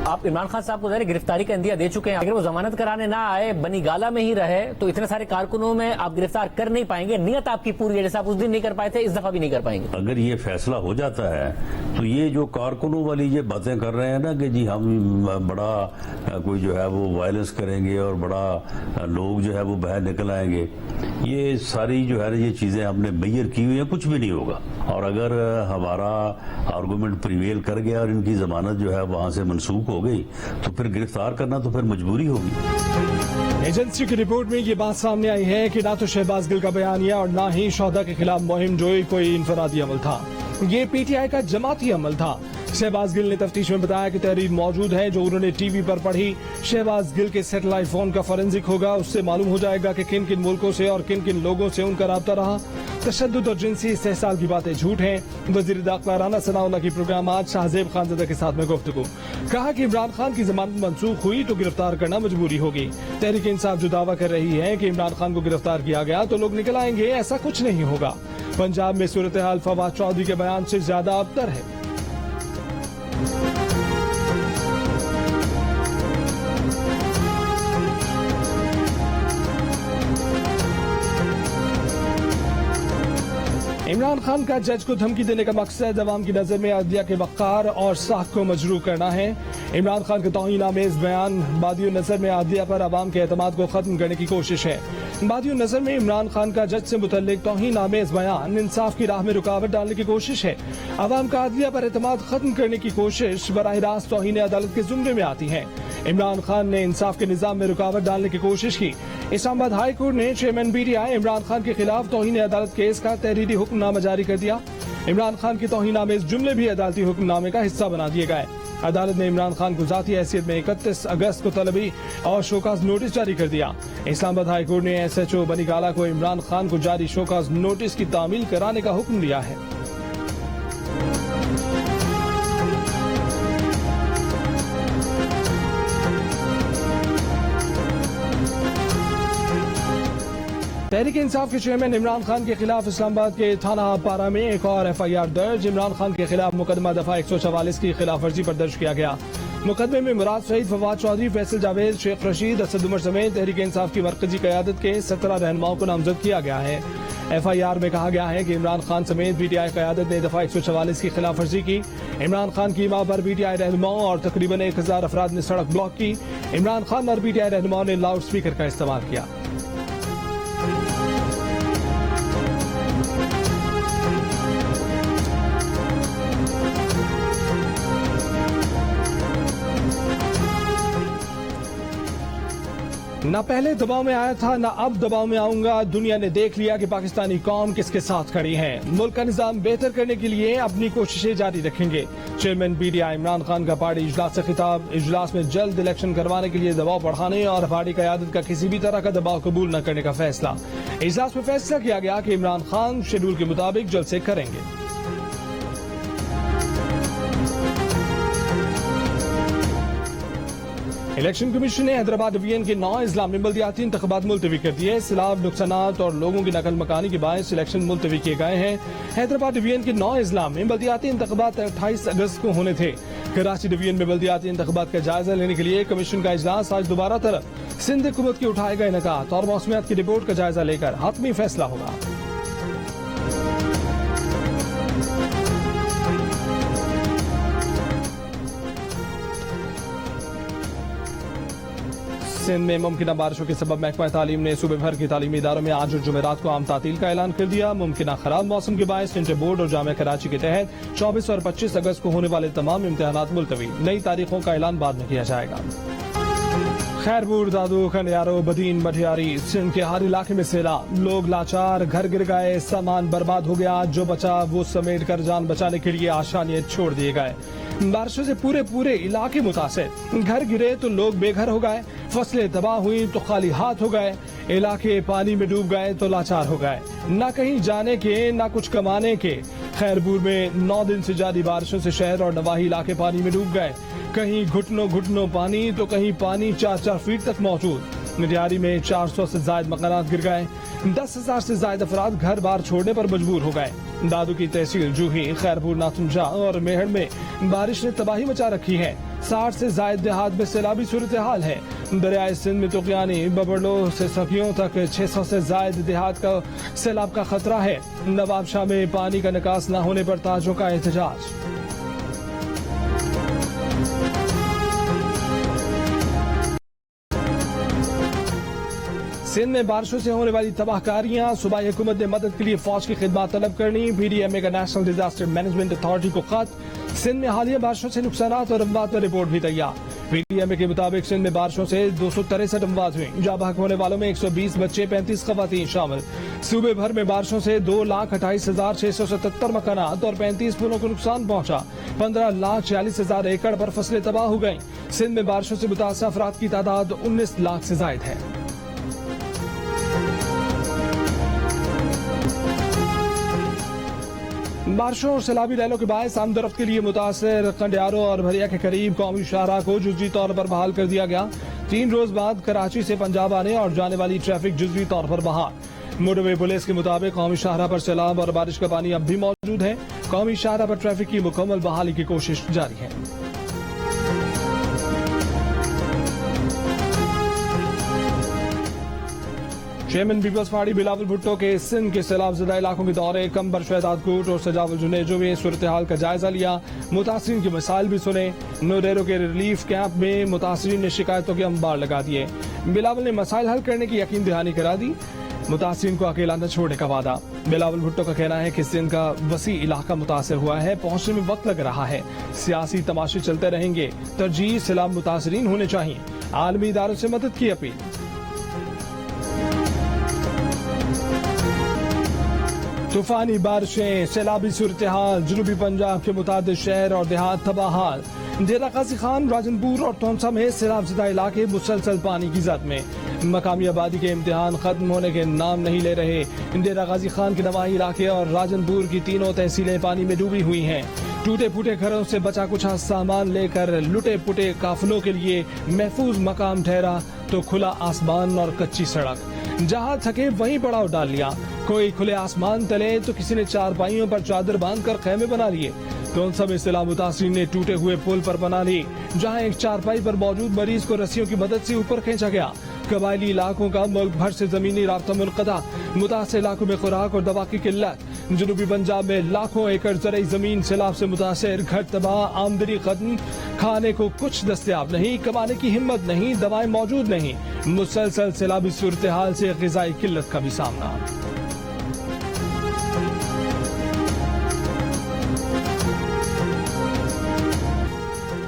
आप इमरान खान साहब को ज़ाहिर गिरफ्तारी का इंदिया दे चुके हैं, अगर वो जमानत कराने ना आए, बनीगाला में ही रहे, तो इतने सारे कारकुनों में आप गिरफ्तार कर नहीं पाएंगे। नियत आपकी पूरी है, जैसे आप उस दिन नहीं कर पाए थे, इस दफा भी नहीं कर पाएंगे। अगर ये फैसला हो जाता है तो ये जो कारकुनों वाली ये बातें कर रहे हैं ना कि जी हम बड़ा कोई जो है वो वायलेंस करेंगे और बड़ा लोग जो है वो बाहर निकल आएंगे, ये सारी जो है ये चीजें हमने मैयर की हुई है, कुछ भी नहीं होगा। और अगर हमारा आर्गूमेंट प्रिवेल कर गया और इनकी जमानत जो है वहां से मनसूख हो गई तो फिर गिरफ्तार करना तो फिर मजबूरी होगी। एजेंसी की रिपोर्ट में ये बात सामने आई है कि ना तो शहबाज गिल का बयानिया और ना ही शोहदा के खिलाफ मुहिम जोई कोई इनफरादी अमल था, ये पीटीआई का जमाती अमल था। शहबाज गिल ने तफ्तीश में बताया कि तहरीर मौजूद है जो उन्होंने टीवी पर पढ़ी। शहबाज गिल के सैटेलाइट फोन का फॉरेंसिक होगा, उससे मालूम हो जाएगा कि किन किन मुल्कों से और किन किन लोगों से उनका राब्ता रहा। तशद्दुद और जिनसी इस्तेहसाल की बातें झूठ हैं। वजीर दाखिला राना सनाउल्लाह की प्रोग्राम आज शाहजेब खानज़ादा के साथ में गुफ्तगू, कहा कि इमरान खान की जमानत मनसूख हुई तो गिरफ्तार करना मजबूरी होगी। तहरीक इंसाफ जो दावा कर रही है कि इमरान खान को गिरफ्तार किया गया तो लोग निकल आएंगे, ऐसा कुछ नहीं होगा। पंजाब में सूरत हाल फवाद चौधरी के बयान से ज्यादा अबतर है। इमरान खान का जज को धमकी देने का मकसद अवाम की नजर में अदलिया के वक़ार और साख को मजरूह करना है। इमरान खान का तौहीन-आमेज बयान बादियो नजर में अदलिया पर अवाम के एतमाद को खत्म करने की कोशिश है। बादियो नजर में इमरान खान का जज से मुतल्लिक तौहीन-आमेज बयान इंसाफ की राह में रुकावट डालने की कोशिश है। अवाम का अदलिया पर एतमाद खत्म करने की कोशिश बराह रास्त तौहीन अदालत के जुमरे में आती है। इमरान खान ने इंसाफ के निजाम में रुकावट डालने की कोशिश की। इस्लामाबाद हाई कोर्ट ने चेयरमैन पीटीआई इमरान खान के खिलाफ तौहीन अदालत केस का तहरीरी हुक्मनामा जारी कर दिया। इमरान खान की तौहीन-आमेज जुमले भी अदालती हुक्मनामे का हिस्सा बना दिए गए। अदालत ने इमरान खान को जाती हैसियत में 31 अगस्त को तलबी और शोकाज नोटिस जारी कर दिया। इस्लामाबाद हाई कोर्ट ने SHO बनीगाला को इमरान खान को जारी शोकाज नोटिस की तामील कराने का हुक्म दिया है। तहरीक इंसाफ के चेयरमैन इमरान खान के खिलाफ इस्लामाबाद के थाना पारा में एक और FIR दर्ज। इमरान खान के खिलाफ मुकदमा दफा 144 की खिलाफ वर्जी पर दर्ज किया गया। मुकदमे में मुराद सईद, फवाद चौधरी, फैसल जावेद, शेख रशीद, असद उमर समेत तहरीक इंसाफ की मरकजी क़यादत के 17 रहनुमाओं को नामजद किया गया है। FIR में कहा गया है कि इमरान खान समेत PTI क़यादत ने दफा 144 की खिलाफ वर्जी की। इमरान खान की मां पर PTI रहनुमाओं और तकरीबन 1000 अफराद ने सड़क ब्लॉक की। इमरान खान और PTI रहनुमाओं ने लाउड स्पीकर का इस्तेमाल किया। न पहले दबाव में आया था, न अब दबाव में आऊंगा। दुनिया ने देख लिया कि पाकिस्तानी कौम किसके साथ खड़ी है। मुल्क का निजाम बेहतर करने के लिए अपनी कोशिशें जारी रखेंगे। चेयरमैन PTI इमरान खान का पार्टी इजलास से खिताब। इजलास में जल्द इलेक्शन करवाने के लिए दबाव बढ़ाने और पार्टी क़यादत का किसी भी तरह का दबाव कबूल न करने का फैसला। इजलास में फैसला किया गया कि इमरान खान शेड्यूल के मुताबिक जलसे करेंगे। इलेक्शन कमीशन ने हैदराबाद डिवीजन के 9 अजला में बल्दियाती इंतखाबात मुलतवी कर दिए। सैलाब, नुकसानात और लोगों की नकल मकानी के बायस इलेक्शन मुलतवी किए गए हैं। हैदराबाद डिवीजन के 9 अजला में बल्दियाती इंतखाबात 28 अगस्त को होने थे। कराची डिवीजन में बल्दियाती इंतखाबात का जायजा लेने के लिए कमीशन का इजलास आज दोबारा तरफ सिंध हुकूमत के उठाए गए इनकात और मौसमियात की रिपोर्ट का जायजा लेकर हतमी फैसला होगा। सिंध में मुमकिन बारिशों के सबब महकमा तालीम ने सूबे भर के तालीमी इदारों में आज और जुमेरात को आम तातील का ऐलान कर दिया। मुमकिन खराब मौसम के बायस इंटर बोर्ड और जामिया कराची के तहत 24 और 25 अगस्त को होने वाले तमाम इम्तिहानात मुलतवी। नई तारीखों का ऐलान बाद में किया जाएगा। खैरपुर, दादू, खनियारो, बदीन, मठियारी, सिंध के हर इलाके में सैलाब। लोग लाचार, घर गिर गए, सामान बर्बाद हो गया। जो बचा वो समेट कर जान बचाने के लिए आसानियां छोड़ दिए गए। बारिशों से पूरे इलाके मुतासिर। घर गिरे तो लोग बेघर हो गए, फसलें तबाह हुई तो खाली हाथ हो गए, इलाके पानी में डूब गए तो लाचार हो गए। न कहीं जाने के न कुछ कमाने के। खैरपुर में 9 दिन से जारी बारिशों से शहर और नवाही इलाके पानी में डूब गए। कहीं घुटनों पानी तो कहीं पानी 4-4 फीट तक मौजूद। मटियारी में 400 से ज्यादा मकानात गिर गए। 10,000 से ज्यादा अफराद घर बार छोड़ने पर मजबूर हो गए। दादू की तहसील जूही, खैरपुर, नाथुनजा और मेहड़ में बारिश ने तबाही मचा रखी है। 60 से जायद देहात में सैलाबी सूरत हाल है। दरियाए सिंध में तुगयानी, बबरलो से सखियों तक 600 से जायद देहात का सैलाब का खतरा है। नवाबशाह में पानी का निकास न होने पर ताजों का एहतजाज। सिंध में बारिशों से होने वाली तबाहकारियां, सूबाई हुकूमत ने मदद के लिए फौज की खिदमत तलब करनी। PDMA का नेशनल डिजास्टर मैनेजमेंट अथॉरिटी को खत। सिंध में हालिया बारिशों से नुकसानात और अमवात पर रिपोर्ट भी तैयार। PDMA के मुताबिक सिंध में बारिशों से 263 अमवात हुई। जाँ बहक होने वालों में 120 बच्चे, 35 खवातीन शामिल। सूबे भर में बारिशों से 2,28,677 मकानात और 35 पुलों को नुकसान पहुंचा। 15,46,000 एकड़ पर फसलें तबाह हो गयी। सिंध में बारिशों से मुतासर अफराद की तादाद 19 लाख से जायद है। बारिशों और सैलाबी रैलों के बायस आमदरफ्त के लिए मुतासर कंडियारो और भरिया के करीब कौमी शाहराह को जुज़वी तौर पर बहाल कर दिया गया। 3 रोज बाद कराची से पंजाब आने और जाने वाली ट्रैफिक जुज़वी तौर पर बहाल। मोटरवे पुलिस के मुताबिक कौमी शाहराह पर सैलाब और बारिश का पानी अब भी मौजूद है। कौमी शाहराह पर ट्रैफिक की मुकम्मल बहाली की कोशिश जारी है। चेयरमैन पीपल्स पार्टी बिलावल भुट्टो के सिंध के सैलाब ज़दा इलाकों के दौरे, कंबर शहजाद कोट और सजावल जुनेजो में सूरत हाल का जायजा लिया। मुतासरीन के मसाइल भी सुने। नोडेरो के रिलीफ कैंप में मुतासरीन ने शिकायतों के अंबार लगा दिए। बिलावल ने मसाइल हल करने की यकीन दहानी करा दी। मुतासरीन को अकेला न छोड़ने का वादा। बिलावल भुट्टो का कहना है कि सिंध का वसी इलाका मुतासर हुआ है, पहुंचने में वक्त लग रहा है। सियासी तमाशे चलते रहेंगे, तरजीह सैलाब मुतासरीन होने चाहिए। आलमी इदारों से मदद की अपील। तूफानी बारिशें, सैलाबी सूरत हाल, जनूबी पंजाब के मुतादिद शहर और देहात तबाहाल। डेरा गाजी खान, राजनपुर और तोनसा में सैलाब ज़दा इलाके मुसलसल पानी की जद में। मकामी आबादी के इम्तिहान खत्म होने के नाम नहीं ले रहे। डेरा गाजी खान के नवाही इलाके और राजनपुर की तीनों तहसीलें पानी में डूबी हुई हैं। टूटे फूटे घरों से बचा कुछ सामान लेकर लुटे पुटे काफिलों के लिए महफूज मकाम ठहरा तो खुला आसमान और कच्ची सड़क। जहां थके वहीं पड़ाव डाल लिया। कोई खुले आसमान तले तो किसी ने चारपाइयों पर चादर बांधकर खैमे बना लिए। तोनसा में सैलाब मुतासरीन ने टूटे हुए पुल पर बना ली, जहां एक चारपाई पर मौजूद मरीज को रस्सियों की मदद से ऊपर खींचा गया। कबायली इलाकों का मुल्क भर से जमीनी राब्ता मुनक़ता। मुतासर इलाकों में खुराक और दवा की किल्लत। जनूबी पंजाब में लाखों एकड़ ज़रई जमीन सैलाब से मुतासर, घर तबाह, आमदनी खत्म, खाने को कुछ दस्तयाब नहीं, कमाने की हिम्मत नहीं, दवाएं मौजूद नहीं। मुसलसल सैलाबी सूरत हाल से ग़िज़ाई किल्लत का भी सामना।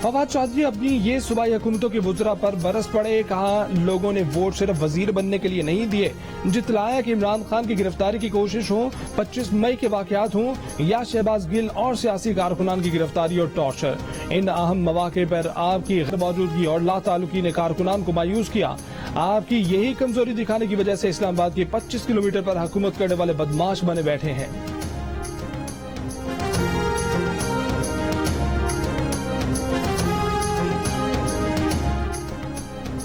फवाद चौधरी अपनी ये सूबाई हुकूमतों की वज़रा पर बरस पड़े। कहा, लोगों ने वोट सिर्फ वजीर बनने के लिए नहीं दिए। जितलाया कि इमरान खान की गिरफ्तारी की कोशिश हो, 25 मई के वाकयात हों या शहबाज गिल और सियासी कारकुनान की गिरफ्तारी और टॉर्चर, इन अहम मौके पर आपकी गैर मौजूदगी और लाताल्लुकी ने कारकुनान को मायूस किया। आपकी यही कमजोरी दिखाने की वजह से इस्लामाबाद के 25 किलोमीटर पर हुकूमत करने वाले बदमाश बने बैठे हैं।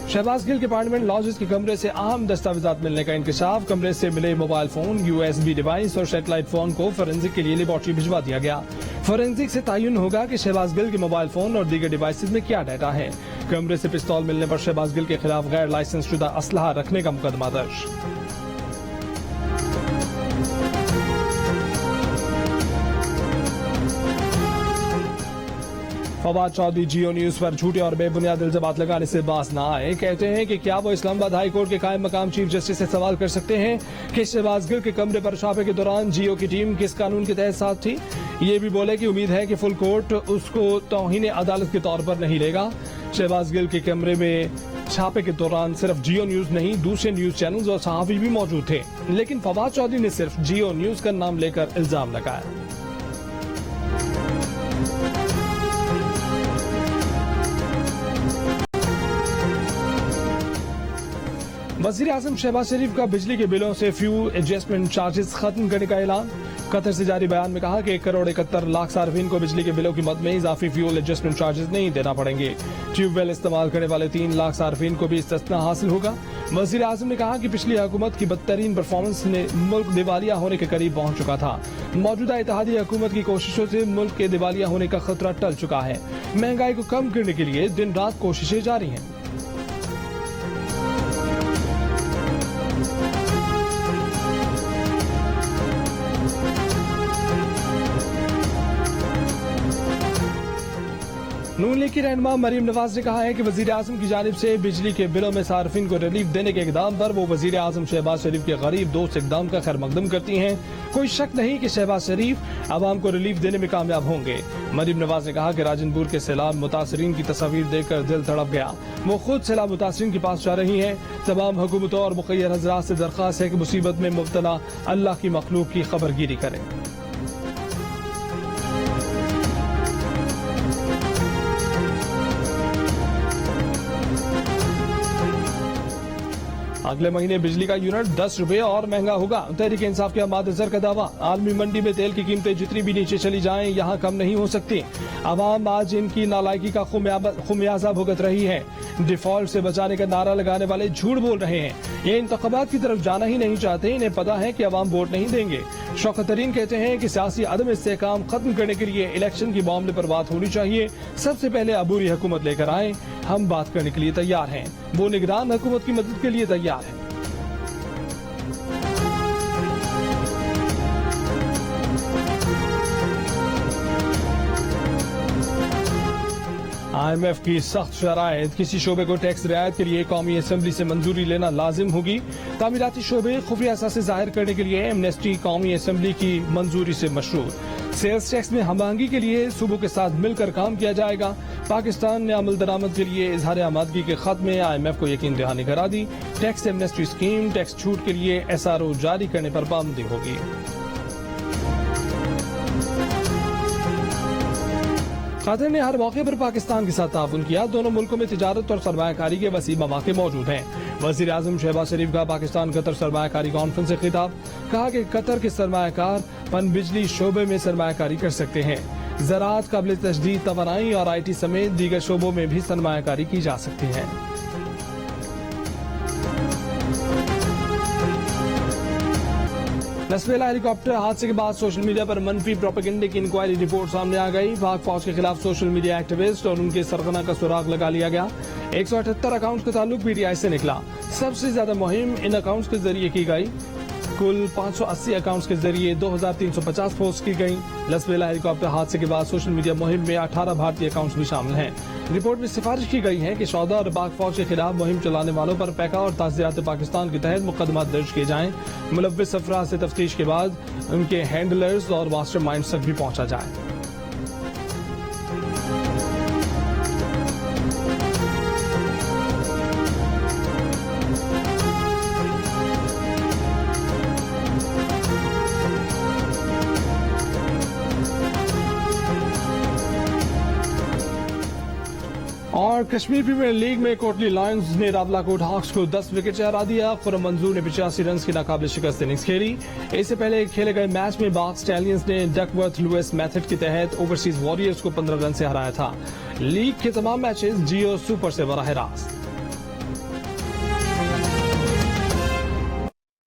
शहबाज गिल के पार्लियामेंट लॉजेस के कमरे से अहम दस्तावेजात मिलने का इंकशाफ। कमरे से मिले मोबाइल फोन, USB डिवाइस और सैटेलाइट फोन को फोरेंसिक के लिए लेबोरेटरी भिजवा दिया गया। फोरेंसिक से तयन होगा कि शहबाज गिल के मोबाइल फोन और दीगर डिवाइसेज में क्या डाटा है। कमरे से पिस्तौल मिलने पर शहबाज गिल के खिलाफ गैर लाइसेंस शुदा असलहा रखने का मुकदमा दर्ज। फवाद चौधरी जियो न्यूज पर झूठे और बेबुनियाद इल्जामात लगाने से बाज न आए। कहते हैं कि क्या वो इस्लामाबाद हाई कोर्ट के कायम मकाम चीफ जस्टिस से सवाल कर सकते हैं कि शहबाज गिल के कमरे पर छापे के दौरान जियो की टीम किस कानून के तहत साथ थी। ये भी बोले कि उम्मीद है कि फुल कोर्ट उसको तौहीन अदालत के तौर पर नहीं लेगा। शहबाज गिल के कमरे में छापे के दौरान सिर्फ जियो न्यूज नहीं, दूसरे न्यूज चैनल्स और सहाफी भी मौजूद थे, लेकिन फवाद चौधरी ने सिर्फ जियो न्यूज का नाम लेकर इल्जाम लगाया। वज़ीर आज़म शहबाज शरीफ का बिजली के बिलों से फ्यूल एडजस्टमेंट चार्जेस खत्म करने का ऐलान। कतर से जारी बयान में कहा कि 1,71,00,000 सार्फिन को बिजली के बिलों की मद में इजाफी फ्यूल एडजस्टमेंट चार्जेस नहीं देना पड़ेंगे। ट्यूबवेल इस्तेमाल करने वाले 3 लाख सार्फिन को भी इस्तिस्ना हासिल होगा। वजीर आजम ने कहा कि पिछली हुकूमत की बदतरीन परफॉर्मेंस ने मुल्क दिवालिया होने के करीब पहुंच चुका था। मौजूदा इत्तेहादी हुकूमत की कोशिशों से मुल्क के दिवालिया होने का खतरा टल चुका है। महंगाई को कम करने के लिए दिन रात कोशिशें जारी हैं। नून लीग की रहनुमा मरीम नवाज ने कहा है कि वजीर आजम की जानिब से बिजली के बिलों में सार्फिन को रिलीफ देने के इकदाम पर वो वजीर आजम शहबाज शरीफ के गरीब दोस्त इकदाम का खैर मकदम करती हैं। कोई शक नहीं कि शहबाज शरीफ आवाम को रिलीफ देने में कामयाब होंगे। मरीम नवाज ने कहा कि राजनपुर के सैलाब मुतासरीन की तस्वीर देखकर दिल तड़प गया। वो खुद सैलाब मुतासरीन के पास जा रही हैं। तमाम हुकूमतों और मुखय्यर हजरात से दरख्वास्त है कि मुसीबत में मुब्तला अल्लाह की मखलूक की खबरगिरी करें। अगले महीने बिजली का यूनिट 10 रुपए और महंगा होगा। तहरीक इंसाफ के अहमद अजहर का दावा, आलमी मंडी में तेल की कीमतें जितनी भी नीचे चली जाएं यहाँ कम नहीं हो सकती। आवाम आज इनकी नालायकी का खुमियाजा भुगत रही है। डिफॉल्ट से बचाने का नारा लगाने वाले झूठ बोल रहे हैं। ये इंतखाबात की तरफ जाना ही नहीं चाहते। इन्हें पता है कि आवाम वोट नहीं देंगे। शौकत तरीन कहते हैं कि सियासी अदम इस्तेहकाम खत्म करने के लिए इलेक्शन के मामले पर बात होनी चाहिए। सबसे पहले अबूरी हुकूमत लेकर आए, हम बात करने के लिए तैयार हैं। वो निगरान हुकूमत की मदद के लिए तैयार है। IMF की सख्त शराइत, किसी शोबे को टैक्स रियायत के लिए कौमी असम्बली से मंजूरी लेना लाजिम होगी। तामीराती शोबे खुफिया असासे जाहिर करने के लिए एमनेस्टी कौमी असम्बली की मंजूरी से मशरूत। सेल्स टैक्स में हमआहंगी के लिए सूबों के साथ मिलकर काम किया जाएगा। पाकिस्तान ने अमल दरामद के लिए इजहार आमादगी के खत में IMF को यकीन दहानी करा दी। टैक्स एमनेस्टी स्कीम, टैक्स छूट के लिए SRO जारी करने पर पाबंदी होगी। कतर ने हर मौके पर पाकिस्तान के साथ ताउन किया। दोनों मुल्कों में तिजारत और सरमायाकारी के वसी मौके मौजूद हैं। वजीर आजम शहबाज शरीफ का पाकिस्तान कतर सरमायाकारी कॉन्फ्रेंस से खिताब, कहा कि कतर के सरमायाकार पन बिजली शोबे में सरमायाकारी कर सकते हैं। ज़राअत, काबिल तजदीद तवानाई और IT समेत दीगर शोबों में भी सरमायाकारी की जा सकती है। लसवेला हेलीकॉप्टर हादसे के बाद सोशल मीडिया पर मनफी प्रोपेगेंडे की इंक्वायरी रिपोर्ट सामने आ गई। पाक फौज के खिलाफ सोशल मीडिया एक्टिविस्ट और उनके सरगना का सुराग लगा लिया गया। 178 अकाउंट्स का ताल्लुक PTI से निकला। सबसे ज्यादा मुहिम इन अकाउंट्स के जरिए की गई। कुल 580 अकाउंट्स के जरिए 2350 पोस्ट की गई। लसवेला हेलीकॉप्टर हादसे के बाद सोशल मीडिया मुहिम में 18 भारतीय अकाउंट्स भी शामिल हैं। रिपोर्ट में सिफारिश की गई है कि शौदा और पाक फौज के खिलाफ मुहिम चलाने वालों पर पैका और ताज़ियात पाकिस्तान के तहत मुकदमा दर्ज किए जाएं। मुलव्विस अफराद से तफ्तीश के बाद उनके हैंडलर्स और मास्टरमाइंड्स तक भी पहुंचा जाए। और कश्मीर प्रीमियर लीग में कोटली लायंस ने रावलाकोट हॉक्स को 10 विकेट से हरा दिया। खुर्रम मंजूर ने 85 रन की नाकाबिल शिकस्त इनिंग्स खेली। इससे पहले खेले गए मैच में बाग स्टैलियंस ने डकवर्थ लुइस मेथड के तहत ओवरसीज वॉरियर्स को 15 रन से हराया था। लीग के तमाम मैचेस जियो सुपर से बराह रास्त।